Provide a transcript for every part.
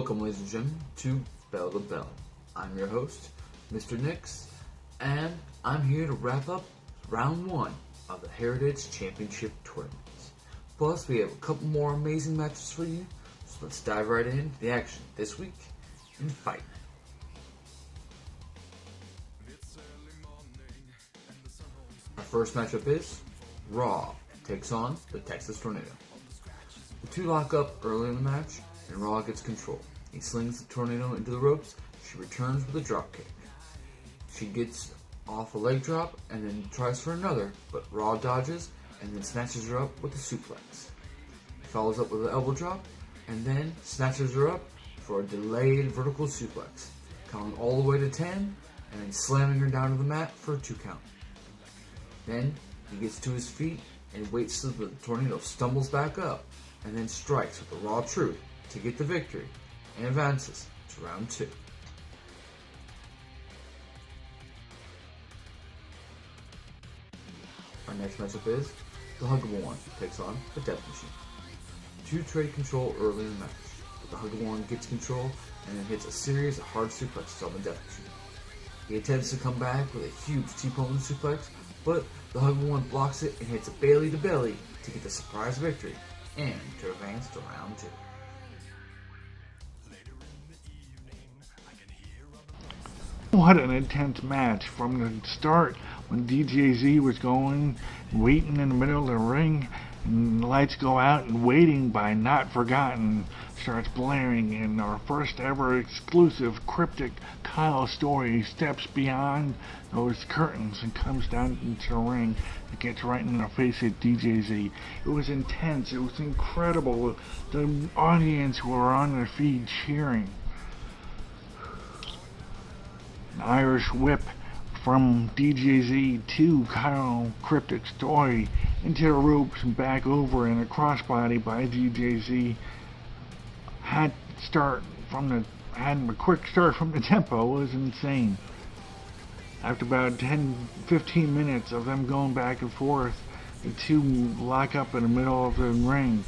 Welcome, ladies and gentlemen, to Bell to Bell. I'm your host, Mr. Nix, and I'm here to wrap up round 1 of the Heritage Championship tournaments. Plus, we have a couple more amazing matches for you, so let's dive right into the action this week in Fight Night. Our first matchup is Raw takes on the Texas Tornado. The two lock up early in the match, and Raw gets control. He slings the Tornado into the ropes. She returns with a drop kick. She gets off a leg drop and then tries for another, but Raw dodges and then snatches her up with a suplex. He follows up with an elbow drop and then snatches her up for a delayed vertical suplex, counting all the way to 10 and then slamming her down to the mat for a 2 count. Then he gets to his feet and waits till the Tornado stumbles back up and then strikes with the Raw Truth to get the victory and advances to round 2. Our next matchup is the Huggable One takes on the Death Machine. Two trade control early in the match, but the Huggable One gets control and then hits a series of hard suplexes on the Death Machine. He attempts to come back with a huge T-Pone suplex, but the Huggable One blocks it and hits a Bailey to belly to get the surprise victory and to advance to round 2. What an intense match from the start when DJZ was waiting in the middle of the ring, and the lights go out and Waiting by Not Forgotten starts blaring, and our first ever exclusive Cryptic Kyle Story steps beyond those curtains and comes down into the ring and gets right in the face of DJZ. It was intense, it was incredible. The audience were on their feet cheering. An Irish whip from DJZ to Kyle Cryptic Story into the ropes and back over, and a crossbody by DJZ. Had a quick start from the tempo. It was insane. After about 10-15 minutes of them going back and forth, the two lock up in the middle of the ring.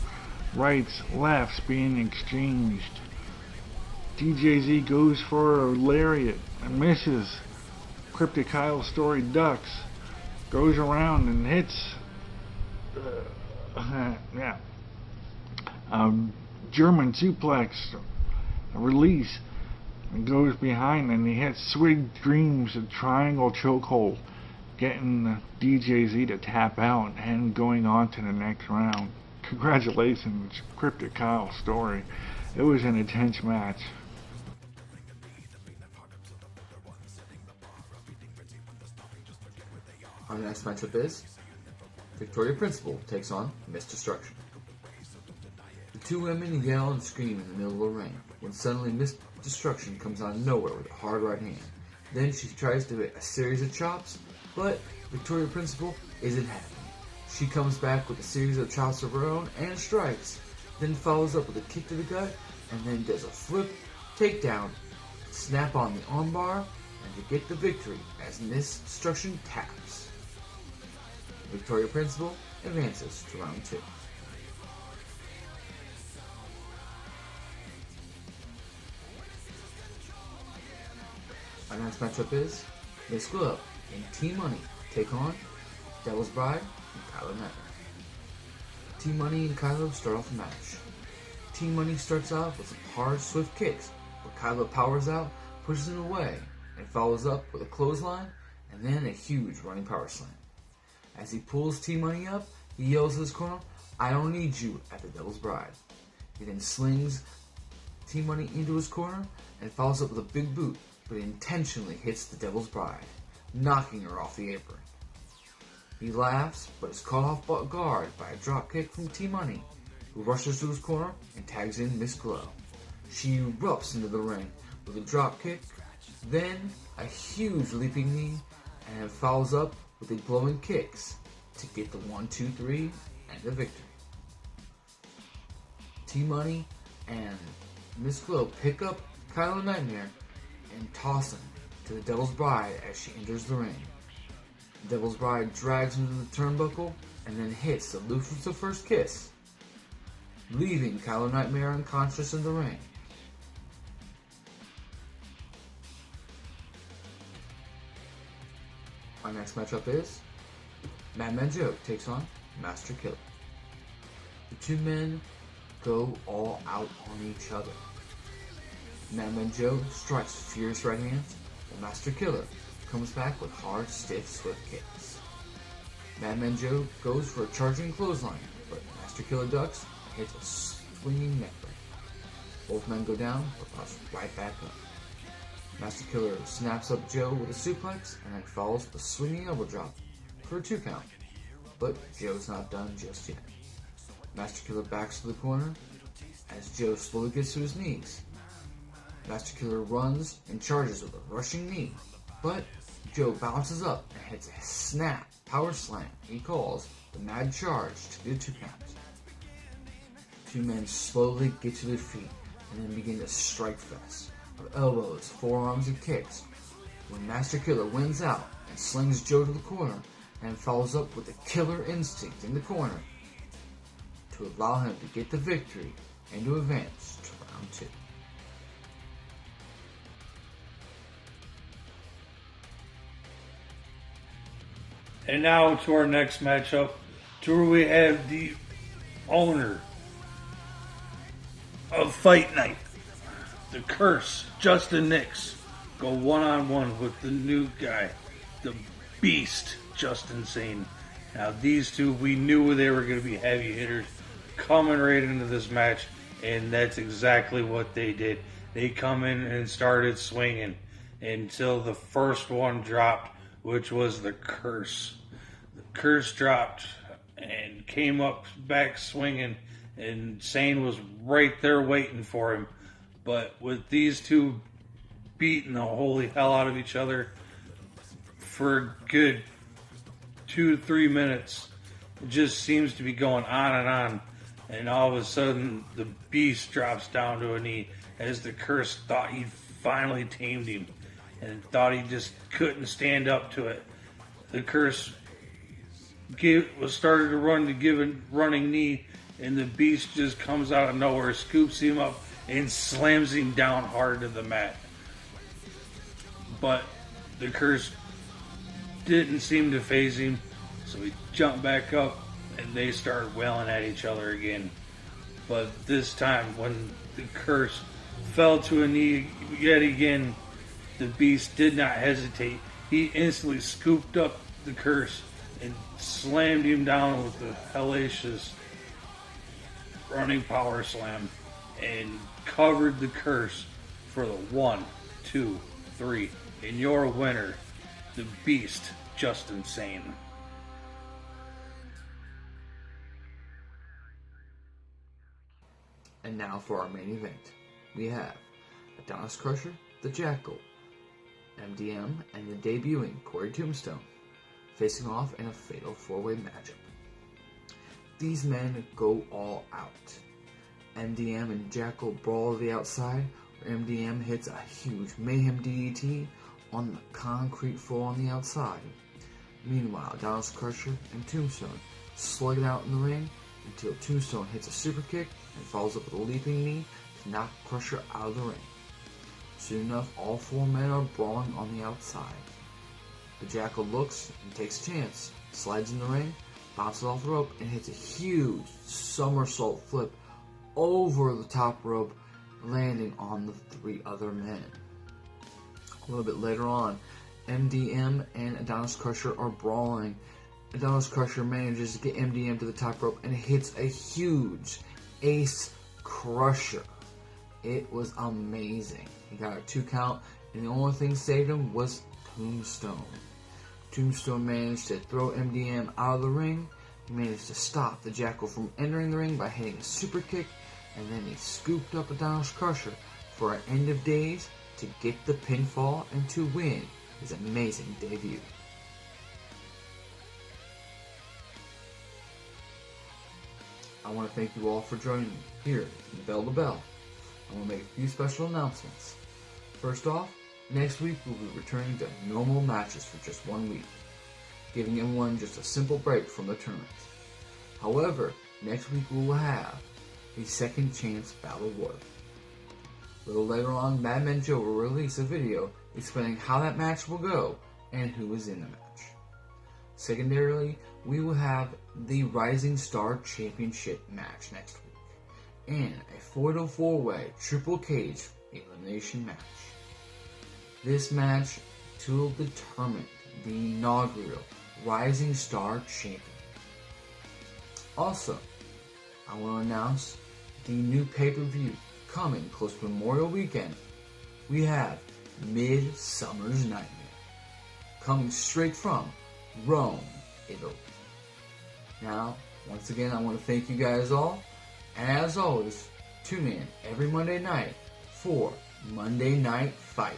Rights, lefts being exchanged. DJZ goes for a lariat and misses. Cryptic Kyle Story ducks, goes around and hits German suplex, a release, and goes behind, and he hits Sweet Dreams, a triangle chokehold, getting DJZ to tap out and going on to the next round. Congratulations, Cryptic Kyle Story. It was an intense match. Our next matchup is Victoria Principal takes on Miss Destruction. The two women yell and scream in the middle of the ring when suddenly Miss Destruction comes out of nowhere with a hard right hand. Then she tries to hit a series of chops, but Victoria Principal isn't happy. She comes back with a series of chops of her own and strikes, then follows up with a kick to the gut, and then does a flip takedown, snap on the armbar, and to get the victory as Miss Destruction taps. Victoria Principal advances to round 2. Our next matchup is Miss Glow and T-Money take on Devil's Bride and Kylo Nightmare. T-Money and Kylo start off the match. T-Money starts off with some hard, swift kicks, but Kylo powers out, pushes it away, and follows up with a clothesline and then a huge running power slam. As he pulls T-Money up, he yells to his corner, "I don't need you," at the Devil's Bride. He then slings T-Money into his corner and follows up with a big boot, but intentionally hits the Devil's Bride, knocking her off the apron. He laughs, but is caught off guard by a dropkick from T-Money, who rushes to his corner and tags in Miss Glow. She erupts into the ring with a dropkick, then a huge leaping knee, and follows up with a blowing kicks to get the 1-2-3 and the victory. T-Money and Miss Glow pick up Kylo Nightmare and toss him to the Devil's Bride as she enters the ring. The Devil's Bride drags him to the turnbuckle and then hits the Lucifer's First Kiss, leaving Kylo Nightmare unconscious in the ring. Our next matchup is Madman Joe takes on Master Killer. The two men go all out on each other. Madman Joe strikes fierce right hands, while Master Killer comes back with hard, stiff, swift kicks. Madman Joe goes for a charging clothesline, but Master Killer ducks and hits a swinging neckbreaker. Both men go down, but pops right back up. Master Killer snaps up Joe with a suplex and then follows with a swinging elbow drop for a 2 count. But Joe's not done just yet. Master Killer backs to the corner as Joe slowly gets to his knees. Master Killer runs and charges with a rushing knee, but Joe bounces up and hits a snap power slam he calls the Mad Charge to the 2 count. Two men slowly get to their feet and then begin a strike fest of elbows, forearms, and kicks when Master Killer wins out and slings Joe to the corner and follows up with a Killer Instinct in the corner to allow him to get the victory and to advance to round 2. And now to our next matchup, to where we have the owner of Fight Night, the Curse, Justin Nix, go one-on-one with the new guy, the Beast, Justin Sane. Now these two, we knew they were going to be heavy hitters coming right into this match, and that's exactly what they did. They come in and started swinging until the first one dropped, which was the Curse. The Curse dropped and came up back swinging, and Sane was right there waiting for him. But with these two beating the holy hell out of each other for a good 2-3 minutes, it just seems to be going on and on. And all of a sudden, the Beast drops down to a knee as the Curse thought he'd finally tamed him and thought he just couldn't stand up to it. The Curse started to run to give a running knee, and the Beast just comes out of nowhere, scoops him up, and slams him down hard to the mat. But the Curse didn't seem to faze him, so he jumped back up, and they started wailing at each other again. But this time, when the Curse fell to a knee yet again, the Beast did not hesitate. He instantly scooped up the Curse and slammed him down with the hellacious running power slam and covered the Curse for the 1, 2, 3. And your winner, the Beast, Justin Sane. And now for our main event. We have Adonis Crusher, the Jackal, MDM, and the debuting Corey Tombstone facing off in a fatal 4-way matchup. These men go all out. MDM and Jackal brawl to the outside, where MDM hits a huge Mayhem DDT on the concrete floor on the outside. Meanwhile, Adonis Crusher and Tombstone slug it out in the ring until Tombstone hits a super kick and follows up with a leaping knee to knock Crusher out of the ring. Soon enough, all 4 men are brawling on the outside. The Jackal looks and takes a chance, slides in the ring, bounces off the rope, and hits a huge somersault flip over the top rope, landing on the 3 other men. A little bit later on, MDM and Adonis Crusher are brawling. Adonis Crusher manages to get MDM to the top rope and hits a huge ace crusher. It was amazing. He got a 2 count, and the only thing saved him was Tombstone. Tombstone managed to throw MDM out of the ring. He managed to stop the Jackal from entering the ring by hitting a super kick, and then he scooped up Adonis Crusher for an end of days to get the pinfall and to win his amazing debut. I want to thank you all for joining me here in Bell to Bell. I want to make a few special announcements. First off, next week we'll be returning to normal matches for just 1 week, giving everyone just a simple break from the tournament. However, next week we will have the Second Chance Battle Royal. A little later on, Madman Joe will release a video explaining how that match will go and who is in the match. Secondarily, we will have the Rising Star Championship match next week, and a 4-4-way Triple Cage elimination match. This match will determine the inaugural Rising Star Champion. Also, I want to announce the new pay-per-view coming close to Memorial Weekend. We have Midsummer's Nightmare, coming straight from Rome, Italy. Now, once again, I want to thank you guys all, and as always, tune in every Monday night for Monday Night Fight.